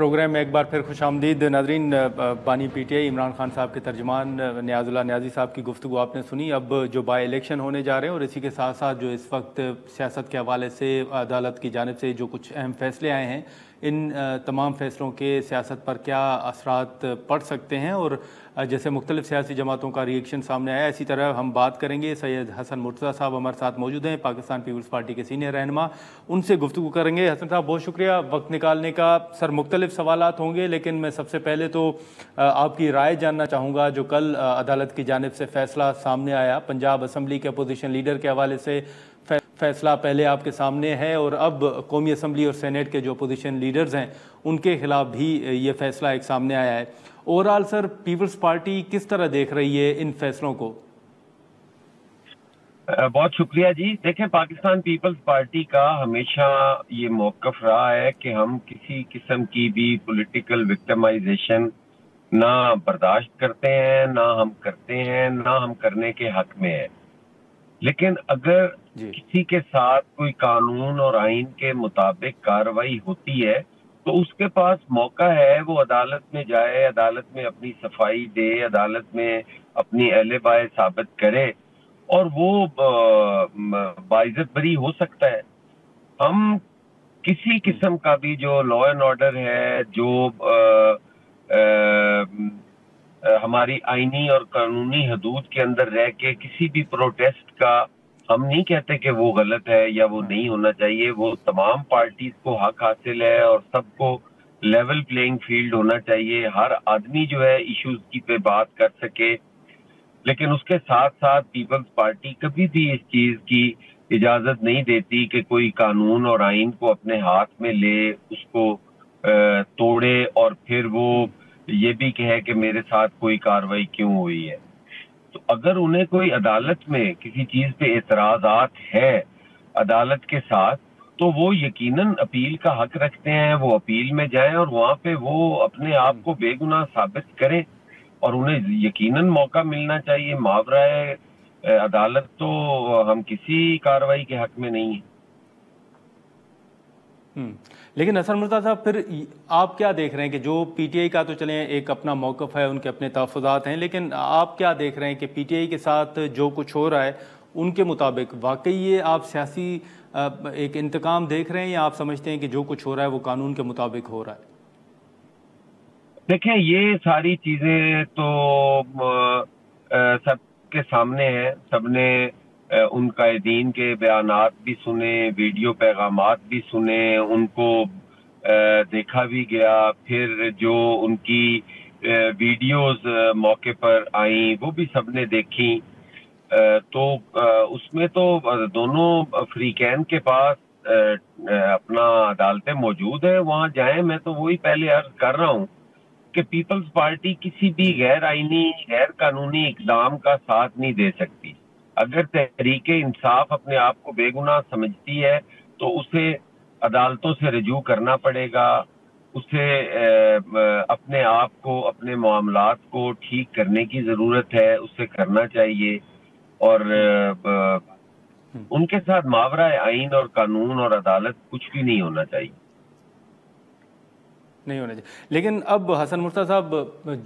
Programme میں ایک بار پھر خوش آمدید ناظرین۔ بانی P T I Imran Khan صاحب کے ترجمان نیاز اللہ نیازی صاحب کی گفتگو آپ نے سنی۔ اب جو بائی الیکشن ہونے جا رہے ہیں اور اسی کے ساتھ ساتھ جو اس وقت سیاست کے حوالے سے عدالت کی جانب سے جو کچھ اہم فیصلے آئے ہیں، ان تمام فیصلوں کے سیاست پر کیا اثرات پڑ سکتے ہیں، اور جیسے مختلف سیاسی جماعتوں کا ری ایکشن سامنے آیا، اسی طرح ہم بات کریں گے۔ سید حسن مرتضیٰ صاحب ہمارے ساتھ موجود ہیں، پاکستان پیپلز پارٹی کے سینئر رہنما، ان سے گفتگو کریں گے۔ حسن صاحب بہت شکریہ وقت نکالنے کا۔ سر مختلف سوالات ہوں گے، لیکن میں سب سے پہلے تو آپ کی رائے جاننا چاہوں گا۔ جو کل عدالت کی جانب سے فیصلہ سامنے آیا پنجاب اسمبلی کے اپوزیشن لیڈر کے حوالے سے، فیصلہ پہلے آپ کے سامنے ہے اور اب قومی اسمبلی اور سینیٹ کے جو اپوزیشن لیڈرز ہیں ان کے خلاف بھی یہ فیصلہ ایک سامنے آیا ہے۔ اوورآل سر پیپلز پارٹی کس طرح دیکھ رہی ہے ان فیصلوں کو؟ بہت شکریہ جی۔ دیکھیں، پاکستان پیپلز پارٹی کا ہمیشہ یہ موقف رہا ہے کہ ہم کسی قسم کی بھی پولیٹیکل وکٹمائزیشن نہ برداشت کرتے ہیں، نہ ہم کرتے ہیں، نہ ہم کرنے کے حق میں ہیں۔ لیکن اگر کسی کے ساتھ کوئی قانون اور آئین کے مطابق کارروائی ہوتی ہے تو اس کے پاس موقع ہے وہ عدالت میں جائے، عدالت میں اپنی صفائی دے، عدالت میں اپنی اہل بائے ثابت کرے اور وہ باعزت بری ہو سکتا ہے۔ ہم کسی قسم کا بھی جو لا اینڈ آرڈر ہے، جو ہماری آئینی اور قانونی حدود کے اندر رہ کے کسی بھی پروٹیسٹ کا، ہم نہیں کہتے کہ وہ غلط ہے یا وہ نہیں ہونا چاہیے۔ وہ تمام پارٹیز کو حق حاصل ہے اور سب کو لیول پلینگ فیلڈ ہونا چاہیے۔ ہر آدمی جو ہے ایشوز کی پہ بات کر سکے، لیکن اس کے ساتھ ساتھ پیپلز پارٹی کبھی بھی اس چیز کی اجازت نہیں دیتی کہ کوئی قانون اور آئین کو اپنے ہاتھ میں لے، اس کو توڑے اور پھر وہ یہ بھی کہے کہ میرے ساتھ کوئی کارروائی کیوں ہوئی ہے۔ تو اگر انہیں کوئی عدالت میں کسی چیز پہ اعتراضات ہے عدالت کے ساتھ، تو وہ یقیناً اپیل کا حق رکھتے ہیں۔ وہ اپیل میں جائیں اور وہاں پہ وہ اپنے آپ کو بے گناہ ثابت کریں، اور انہیں یقیناً موقع ملنا چاہیے۔ ماورائے عدالت تو ہم کسی کارروائی کے حق میں نہیں ہیں۔ لیکن حسن مرتضیٰ صاحب، پھر آپ کیا دیکھ رہے ہیں کہ جو پی ٹی آئی کا تو چلیں ایک اپنا موقف ہے، ان کے اپنے تحفظات ہیں، لیکن آپ کیا دیکھ رہے ہیں کہ پی ٹی آئی کے ساتھ جو کچھ ہو رہا ہے ان کے مطابق واقعی یہ آپ سیاسی ایک انتقام دیکھ رہے ہیں، یا آپ سمجھتے ہیں کہ جو کچھ ہو رہا ہے وہ قانون کے مطابق ہو رہا ہے؟ دیکھیں، یہ ساری چیزیں تو سب کے سامنے ہیں۔ سب نے ان قائدین کے بیانات بھی سنے، ویڈیو پیغامات بھی سنے، ان کو دیکھا بھی گیا۔ پھر جو ان کی ویڈیوز موقع پر آئیں وہ بھی سب نے دیکھی۔ تو اس میں تو دونوں فریقین کے پاس اپنا عدالتیں موجود ہیں، وہاں جائیں۔ میں تو وہی پہلے عرض کر رہا ہوں کہ پیپلز پارٹی کسی بھی غیر آئینی، غیر قانونی اقدام کا ساتھ نہیں دے سکتی۔ اگر تحریک انصاف اپنے آپ کو بے گناہ سمجھتی ہے تو اسے عدالتوں سے رجوع کرنا پڑے گا، اسے اپنے آپ کو، اپنے معاملات کو ٹھیک کرنے کی ضرورت ہے، اسے کرنا چاہیے۔ اور ان کے ساتھ ماورائے آئین اور قانون اور عدالت کچھ بھی نہیں ہونا چاہیے، نہیں ہونا چاہیے۔ لیکن اب حسن مرتضیٰ صاحب،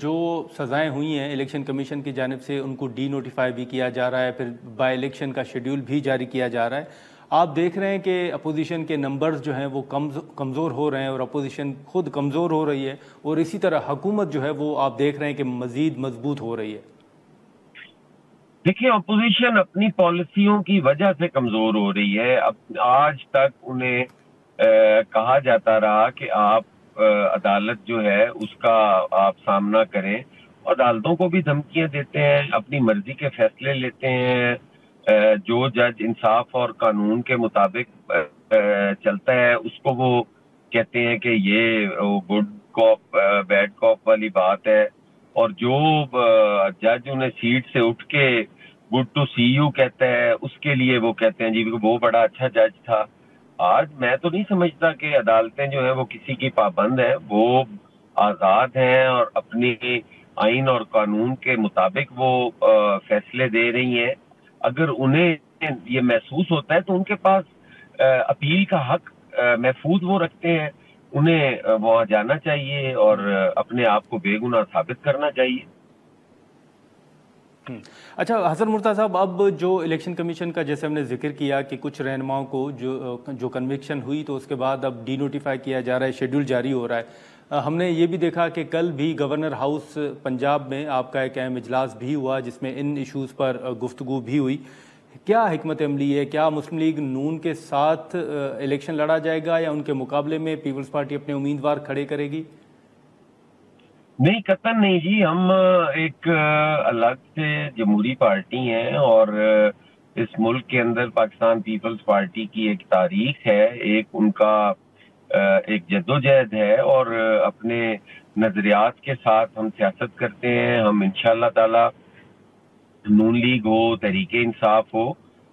جو سزائیں ہوئی ہیں الیکشن کمیشن کی جانب سے، ان کو ڈی نوٹیفائی بھی کیا جا رہا ہے، پھر بائی الیکشن کا شیڈیول بھی جاری کیا جا رہا ہے۔ آپ دیکھ رہے ہیں کہ اپوزیشن کے نمبرز جو ہیں وہ کمزور ہو رہے ہیں، اور اپوزیشن خود کمزور ہو رہی ہے، اور اسی طرح حکومت جو ہے وہ آپ دیکھ رہے ہیں کہ مزید مضبوط ہو رہی ہے۔ دیکھیں، اپوزیشن اپنی پالیسیوں کی وجہ سے کمزور ہو رہی ہے۔ اب آج تک انہیں کہا جاتا رہا کہ آپ عدالت جو ہے اس کا آپ سامنا کریں، عدالتوں کو بھی دھمکیاں دیتے ہیں، اپنی مرضی کے فیصلے لیتے ہیں۔ جو جج انصاف اور قانون کے مطابق چلتا ہے اس کو وہ کہتے ہیں کہ یہ گڈ کاپ بیڈ کاپ والی بات ہے، اور جو جج انہیں سیٹ سے اٹھ کے گڈ ٹو سی یو کہتا ہے اس کے لیے وہ کہتے ہیں جی وہ بڑا اچھا جج تھا۔ آج میں تو نہیں سمجھتا کہ عدالتیں جو ہیں وہ کسی کی پابند ہیں، وہ آزاد ہیں اور اپنی آئین اور قانون کے مطابق وہ فیصلے دے رہی ہیں۔ اگر انہیں یہ محسوس ہوتا ہے تو ان کے پاس اپیل کا حق محفوظ وہ رکھتے ہیں، انہیں وہاں جانا چاہیے اور اپنے آپ کو بے گناہ ثابت کرنا چاہیے۔ اچھا حسن مرتضیٰ صاحب، اب جو الیکشن کمیشن کا جیسے ہم نے ذکر کیا کہ کچھ رہنماؤں کو جو کنوکشن ہوئی تو اس کے بعد اب ڈی نوٹیفائی کیا جا رہا ہے، شیڈول جاری ہو رہا ہے۔ ہم نے یہ بھی دیکھا کہ کل بھی گورنر ہاؤس پنجاب میں آپ کا ایک اہم اجلاس بھی ہوا جس میں ان ایشوز پر گفتگو بھی ہوئی۔ کیا حکمت عملی ہے؟ کیا مسلم لیگ نون کے ساتھ الیکشن لڑا جائے گا یا ان کے مقابلے میں پیپلز پارٹی اپنے امیدوار کھڑے کرے گی؟ نہیں، قطعاً نہیں جی، ہم ایک الگ سے جمہوری پارٹی ہیں اور اس ملک کے اندر پاکستان پیپلز پارٹی کی ایک تاریخ ہے، ایک ان کا ایک جدوجہد ہے اور اپنے نظریات کے ساتھ ہم سیاست کرتے ہیں۔ ہم انشاءاللہ تعالی نون لیگ ہو، تحریک انصاف ہو،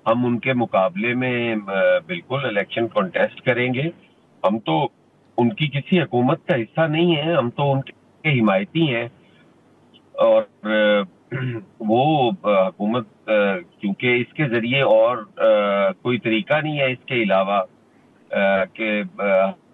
ہم ان کے مقابلے میں بالکل الیکشن کانٹیسٹ کریں گے۔ ہم تو ان کی کسی حکومت کا حصہ نہیں ہیں، ہم تو ان کے حمایتی ہیں اور وہ حکومت کیونکہ اس کے ذریعے اور کوئی طریقہ نہیں ہے اس کے علاوہ کہ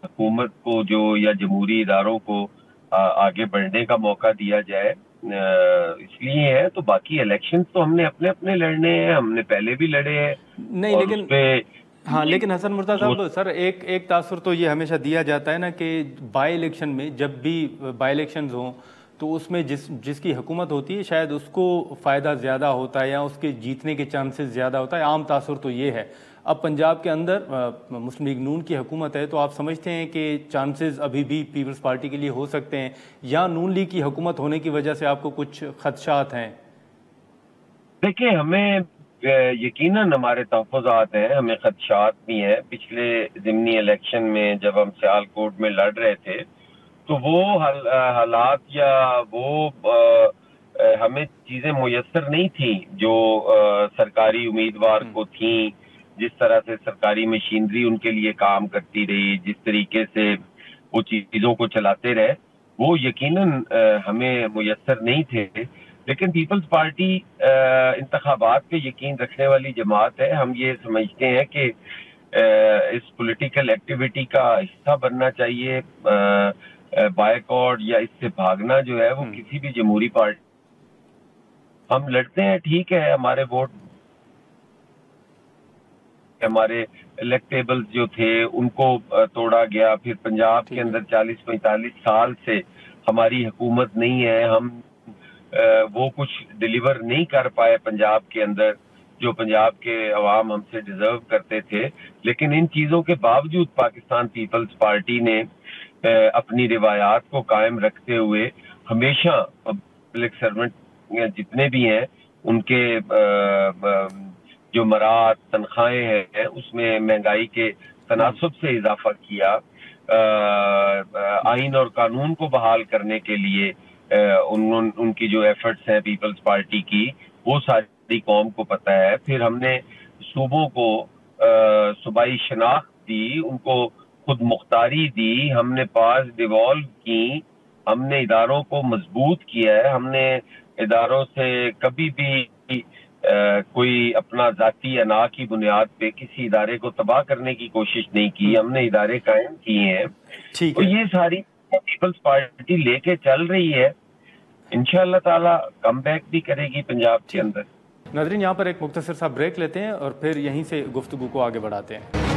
حکومت کو جو یا جمہوری اداروں کو آگے بڑھنے کا موقع دیا جائے، اس لیے ہے۔ تو باقی الیکشن تو ہم نے اپنے اپنے لڑنے ہیں، ہم نے پہلے بھی لڑے ہیں نہیں اور لیکن اس پہ ہاں، لیکن حسن مرتضیٰ صاحب سر ایک تاثر تو یہ ہمیشہ دیا جاتا ہے نا کہ بائی الیکشن میں جب بھی بائی الیکشنز ہوں تو اس میں جس کی حکومت ہوتی ہے شاید اس کو فائدہ زیادہ ہوتا ہے یا اس کے جیتنے کے چانسز زیادہ ہوتا ہے، عام تاثر تو یہ ہے۔ اب پنجاب کے اندر مسلم لیگ نون کی حکومت ہے تو آپ سمجھتے ہیں کہ چانسز ابھی بھی پیپلز پارٹی کے لیے ہو سکتے ہیں یا نون لیگ کی حکومت ہونے کی وجہ سے آپ کو کچھ خدشات ہیں؟ دیکھیں، ہمیں یقیناً ہمارے تحفظات ہیں، ہمیں خدشات بھی ہیں۔ پچھلے ضمنی الیکشن میں جب ہم سیالکوٹ میں لڑ رہے تھے تو وہ حالات یا وہ ہمیں چیزیں میسر نہیں تھیں جو سرکاری امیدوار کو تھیں، جس طرح سے سرکاری مشینری ان کے لیے کام کرتی رہی، جس طریقے سے وہ چیزوں کو چلاتے رہے، وہ یقیناً ہمیں میسر نہیں تھے۔ لیکن پیپلز پارٹی انتخابات پہ یقین رکھنے والی جماعت ہے۔ ہم یہ سمجھتے ہیں کہ اس پولیٹیکل ایکٹیویٹی کا حصہ بننا چاہیے۔ بائیکاٹ یا اس سے بھاگنا جو ہے وہ کسی بھی جمہوری پارٹی، ہم لڑتے ہیں ٹھیک ہے، ہمارے ووٹ، ہمارے الیکٹیبلز جو تھے ان کو توڑا گیا، پھر پنجاب کے اندر 40-45 سال سے ہماری حکومت نہیں ہے، ہم وہ کچھ ڈیلیور نہیں کر پائے پنجاب کے اندر جو پنجاب کے عوام ہم سے ڈیزرو کرتے تھے۔ لیکن ان چیزوں کے باوجود پاکستان پیپلز پارٹی نے اپنی روایات کو قائم رکھتے ہوئے ہمیشہ پبلک سرونٹ جتنے بھی ہیں ان کے جو مراد تنخواہیں ہیں اس میں مہنگائی کے تناسب سے اضافہ کیا، آئین اور قانون کو بحال کرنے کے لیے ان کی جو ایفرٹس ہیں پیپلز پارٹی کی وہ ساری قوم کو پتہ ہے۔ پھر ہم نے صوبوں کو صوبائی شناخت دی، ان کو خود مختاری دی، ہم نے پاس ڈیوالو کی، ہم نے اداروں کو مضبوط کیا ہے، ہم نے اداروں سے کبھی بھی کوئی اپنا ذاتی انا کی بنیاد پہ کسی ادارے کو تباہ کرنے کی کوشش نہیں کی، ہم نے ادارے قائم کیے ہیں۔ تو یہ ساری پیپلز پارٹی لے کے چل رہی ہے، انشاءاللہ تعالی کم بیک بھی کرے گی پنجاب کے اندر۔ ناظرین، یہاں پر ایک مختصر سا بریک لیتے ہیں اور پھر یہیں سے گفتگو کو آگے بڑھاتے ہیں۔